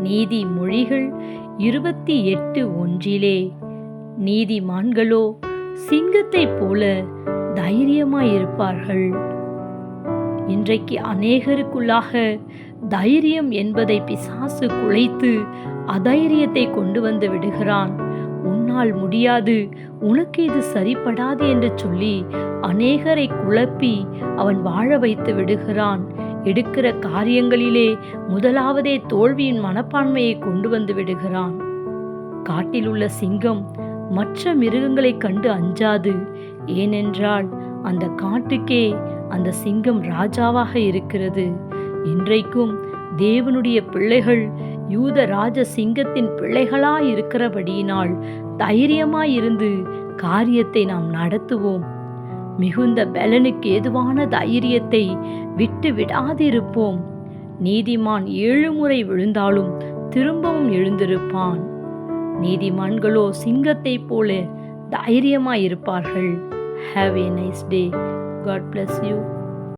நீதிமொழிகள் 28:1 நீதிமான்களோ சிங்கத்தைப் போல தைரியமாயிருப்பார்கள். இன்றைக்கு அநேகருக்குள்ளாக தைரியம் என்பதை பிசாசு குலைத்து அதைரியத்தை கொண்டு வந்து விடுகிறான். உன்னால் முடியாது, உனக்கு இது சரிப்படாது என்று சொல்லி அநேகரை குழப்பி அவன் வாழ வைத்து விடுகிறான். எடுக்கிற காரியங்களிலே முதலாவதே தோல்வியின் மனப்பான்மையை கொண்டு வந்து விடுகிறான். காட்டில் உள்ள சிங்கம் மற்ற மிருகங்களைக் கண்டு அஞ்சாது. ஏனென்றால் அந்த காட்டுக்கே அந்த சிங்கம் ராஜாவாக இருக்கிறது. இன்றைக்கும் தேவனுடைய பிள்ளைகள் யூத ராஜ சிங்கத்தின் பிள்ளைகளாய் இருக்கிறபடியினால் தைரியமாயிருந்து காரியத்தை நாம் நடத்துவோம். மிகுந்த பலனுக்கு ஏதுவான தைரியத்தை விட்டு விடாதிருப்போம். நீதிமான் 7 முறை விழுந்தாலும் திரும்பவும் எழுந்திருப்பான். நீதிமான்களோ சிங்கத்தைப் போல தைரியமாயிருப்பார்கள். Have a nice day. God bless you.